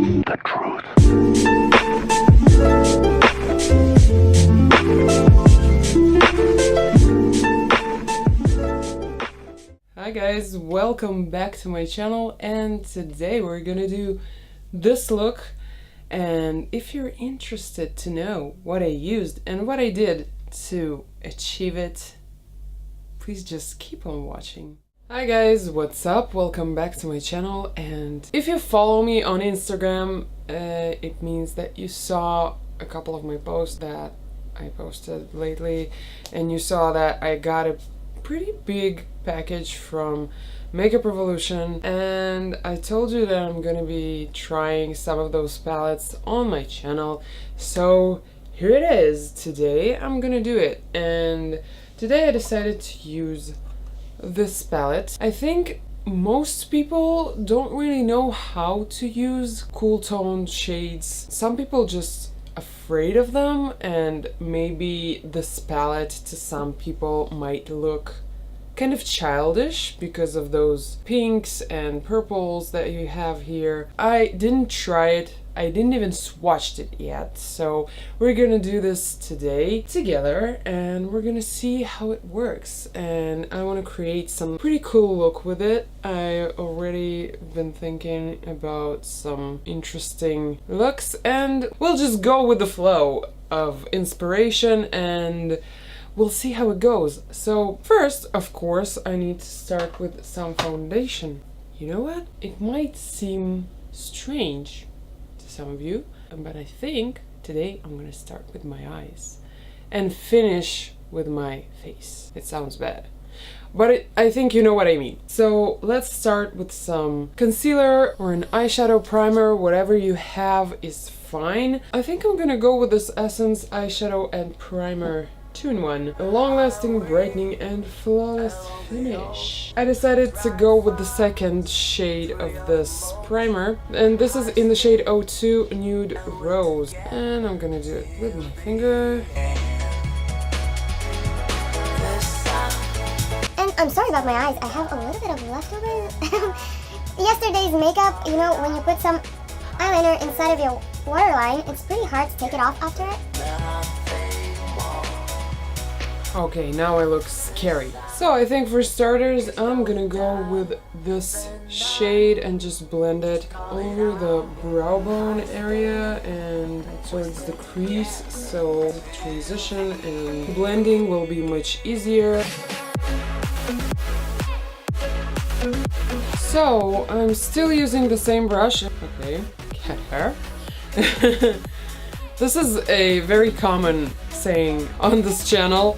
The truth. Hi guys, welcome back to my channel, and today we're gonna do this look. And if you're interested to know what I used and what I did to achieve it, please just keep on watching. Hi guys, what's up? Welcome back to my channel, and if you follow me on Instagram, it means that you saw a couple of my posts that I posted lately, and you saw that I got a pretty big package from Makeup Revolution, and I told you that I'm gonna be trying some of those palettes on my channel, so here it is. Today I'm gonna do it, and today I decided to use this palette. I think most people don't really know how to use cool tone shades. Some people just afraid of them, and maybe this palette to some people might look kind of childish because of those pinks and purples that you have here. I didn't try it. I didn't even swatched it yet, so we're gonna do this today together and we're gonna see how it works. And I want to create some pretty cool look with it. I already been thinking about some interesting looks, and we'll just go with the flow of inspiration and we'll see how it goes. So first, of course, I need to start with some foundation. You know what? It might seem strange to some of you, but I think today I'm gonna start with my eyes and finish with my face. It sounds bad, but I think you know what I mean. So let's start with some concealer or an eyeshadow primer. Whatever you have is fine. I think I'm gonna go with this Essence eyeshadow and primer 2-in-1, a long-lasting brightening and flawless finish. I decided to go with the second shade of this primer, and this is in the shade 02 Nude Rose, and I'm gonna do it with my finger. And I'm sorry about my eyes, I have a little bit of leftover yesterday's makeup. You know, when you put some eyeliner inside of your waterline, it's pretty hard to take it off after it. Okay, now I look scary. So I think for starters, I'm gonna go with this shade and just blend it over the brow bone area and towards the crease, so the transition and blending will be much easier. So I'm still using the same brush. Okay, cat hair. This is a very common saying on this channel.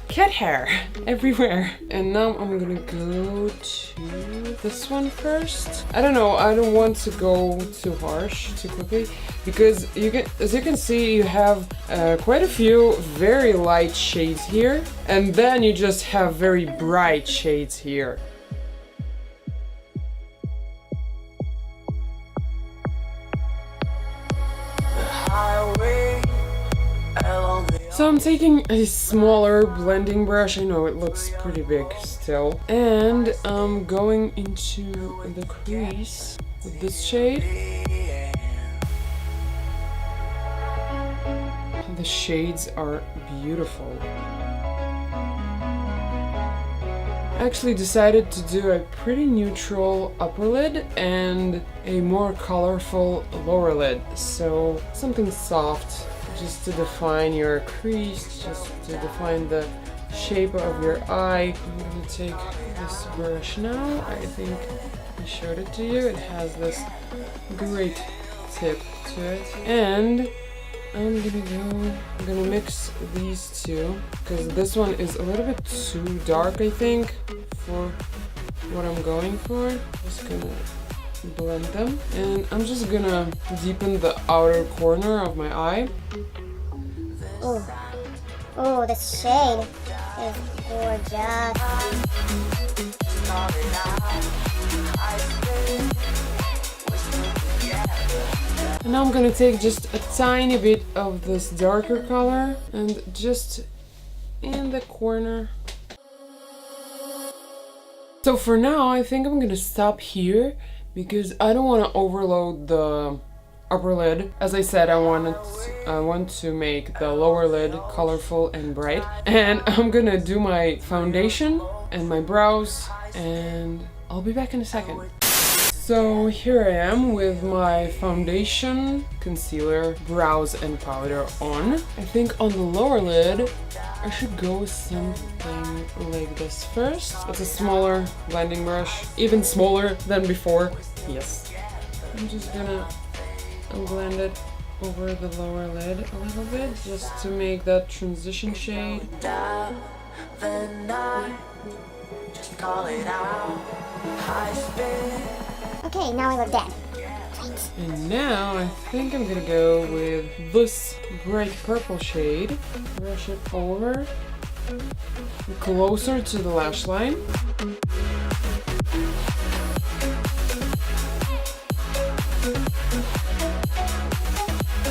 Cat hair everywhere. And now I'm gonna go to this one first. I don't know, I don't want to go too harsh too quickly, because as you can see, you have quite a few very light shades here, and then you just have very bright shades here. So I'm taking a smaller blending brush. I know it looks pretty big still. And I'm going into the crease with this shade. The shades are beautiful. I actually decided to do a pretty neutral upper lid and a more colorful lower lid. So something soft, just to define your crease, just to define the shape of your eye. I'm gonna take this brush now. I think I showed it to you. It has this great tip to it. And I'm gonna mix these two, because this one is a little bit too dark, I think, for what I'm going for. Just gonna blend them, and I'm just gonna deepen the outer corner of my eye. Oh, this shade is gorgeous. And now I'm gonna take just a tiny bit of this darker color and just in the corner. So for now, I think I'm gonna stop here because I don't want to overload the upper lid. As I said, I want to make the lower lid colorful and bright. And I'm gonna do my foundation and my brows, and I'll be back in a second. So here I am with my foundation, concealer, brows and powder on. I think on the lower lid I should go with something like this first. It's a smaller blending brush, even smaller than before. Yes. I'm just gonna blend it over the lower lid a little bit just to make that transition shade. Okay, now I look dead. And now I think I'm gonna go with this bright purple shade. Brush it over closer to the lash line.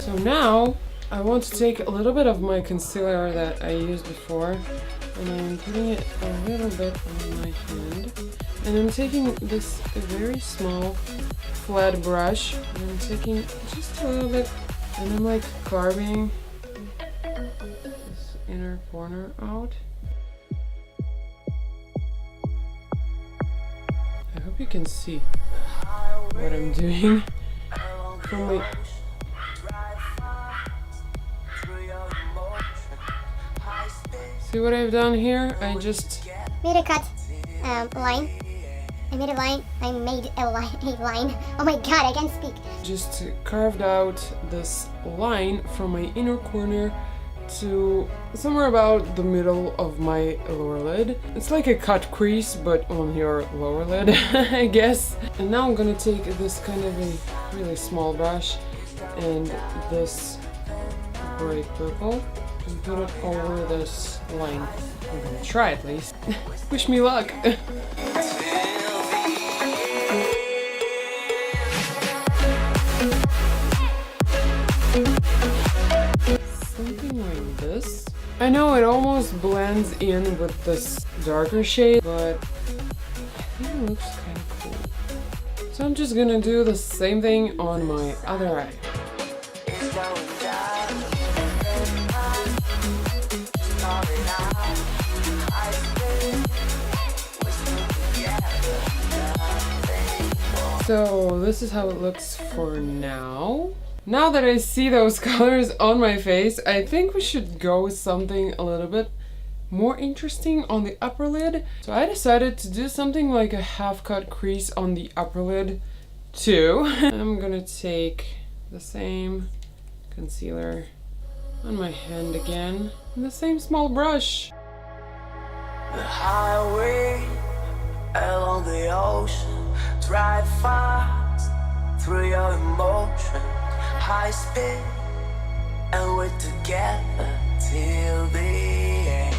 So now I want to take a little bit of my concealer that I used before, and I'm putting it a little bit on my hand. And I'm taking this very small flat brush, and I'm taking just a little bit, and I'm like carving this inner corner out. I hope you can see what I'm doing from my... See what I've done here? I just made a cut line. I made a line. I made a line. Oh my god, I can't speak. Just carved out this line from my inner corner to somewhere about the middle of my lower lid. It's like a cut crease, but on your lower lid, I guess. And now I'm gonna take this kind of a really small brush and this bright purple and put it over this line. I'm gonna try at least. Wish me luck! Something like this. I know it almost blends in with this darker shade, but I think it looks kind of cool. So I'm just gonna do the same thing on my other eye. So this is how it looks for now. Now that I see those colors on my face, I think we should go with something a little bit more interesting on the upper lid. So I decided to do something like a half cut crease on the upper lid too. I'm gonna take the same concealer on my hand again and the same small brush. The highway along the ocean, drive fast through your emotion, high speed, and we're together till the end.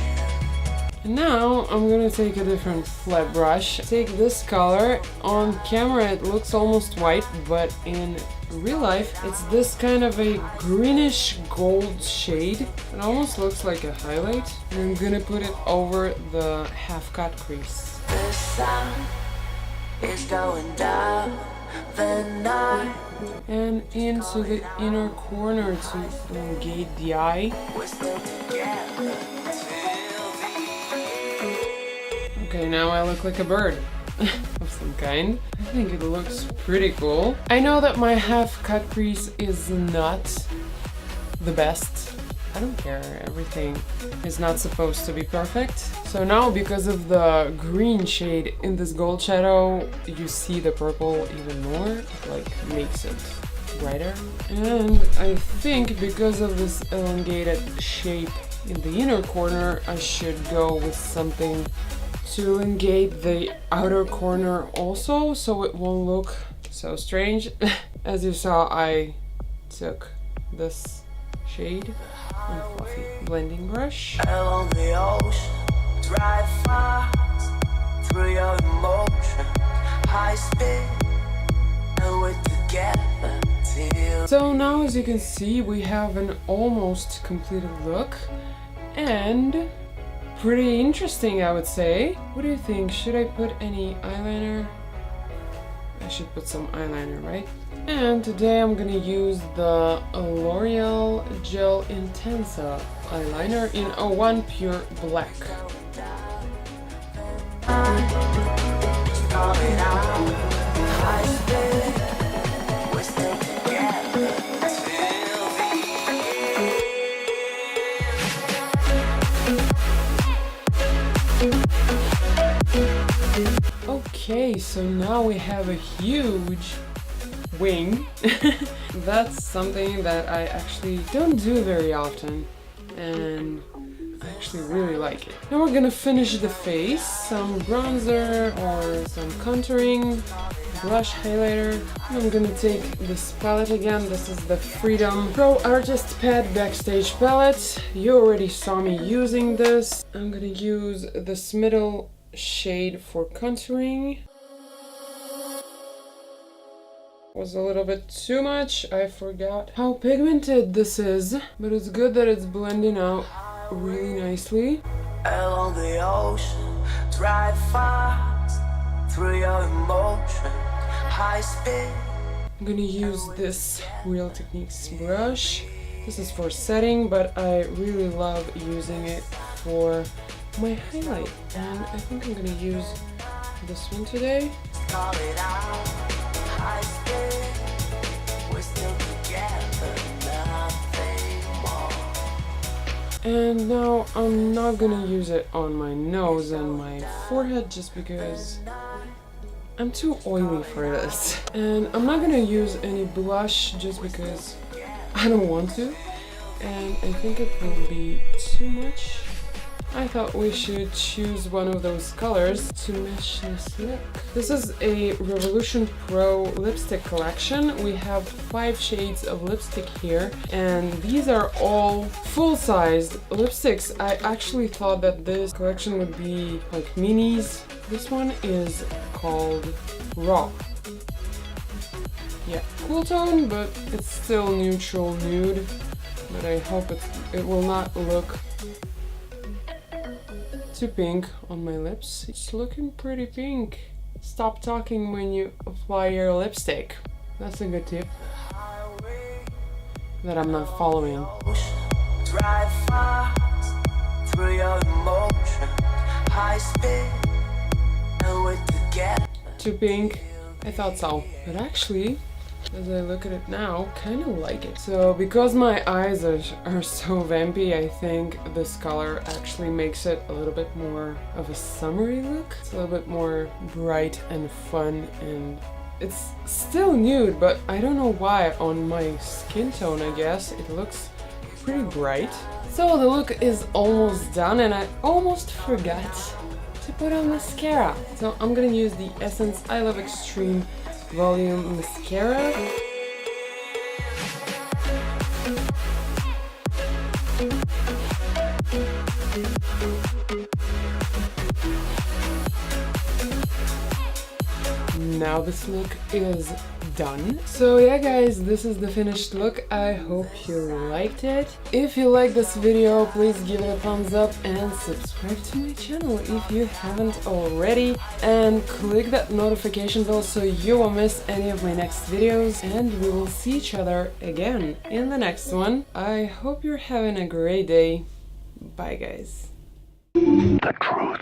And now I'm gonna take a different flat brush. Take this color. On camera it looks almost white, but in real life it's this kind of a greenish gold shade. It almost looks like a highlight. And I'm gonna put it over the half cut crease. The sun is going down the night, and into the inner corner to elongate the eye. we're still together till the end. Okay, now I look like a bird of some kind. I think it looks pretty cool. I know that my half cut crease is not the best. I don't care, everything is not supposed to be perfect. So now, because of the green shade in this gold shadow, you see the purple even more. It like makes it brighter. And I think because of this elongated shape in the inner corner, I should go with something to elongate the outer corner also, so it won't look so strange. As you saw, I took this shade on a fluffy blending brush. Along the ocean, drive fast through your emotion, high speed, and we're together till. So now, as you can see, we have an almost completed look, and pretty interesting, I would say. What do you think? Should I put any eyeliner? I should put some eyeliner, right? And today I'm gonna use the L'Oreal Gel Intenza eyeliner in 01 Pure Black. Okay, so now we have a huge wing. That's something that I actually don't do very often, and I actually really like it. Now we're gonna finish the face, some bronzer or some contouring, blush highlighter. I'm gonna take this palette again. This is the Freedom Pro Artist Pad Backstage palette. You already saw me using this. I'm gonna use this middle shade for contouring. Was a little bit too much. I forgot how pigmented this is, but it's good that it's blending out really nicely. Along the ocean, drive fast through your emotion, high speed. I'm gonna use this Real Techniques brush. This is for setting, but I really love using it for my highlight, and I think I'm gonna use this one today. Call it out, high speed. We're still together, nothing more. And now I'm not gonna use it on my nose and my forehead just because I'm too oily for this. And I'm not gonna use any blush just because I don't want to. And I think it will be too much. I thought we should choose one of those colors to match this look. This is a Revolution Pro lipstick collection. We have 5 shades of lipstick here, and these are all full-sized lipsticks. I actually thought that this collection would be like minis. This one is called Raw. Yeah, cool tone, but it's still neutral nude. But I hope it will not look too pink on my lips. It's looking pretty pink. Stop talking when you apply your lipstick. That's a good tip that I'm not following. Drive fast through your emotion, high speed, and we're together. Too pink? I thought so. But actually, as I look at it now, kind of like it. So because my eyes are so vampy, I think this color actually makes it a little bit more of a summery look. It's a little bit more bright and fun, and it's still nude, but I don't know why on my skin tone, I guess, it looks pretty bright. So the look is almost done, and I almost forgot to put on mascara. So I'm gonna use the Essence I Love Extreme Volume Mascara. Now this look is done. So yeah guys, this is the finished look. I hope you liked it. If you like this video, please give it a thumbs up and subscribe to my channel if you haven't already, and click that notification bell so you won't miss any of my next videos, and we will see each other again in the next one. I hope you're having a great day. Bye guys. The truth.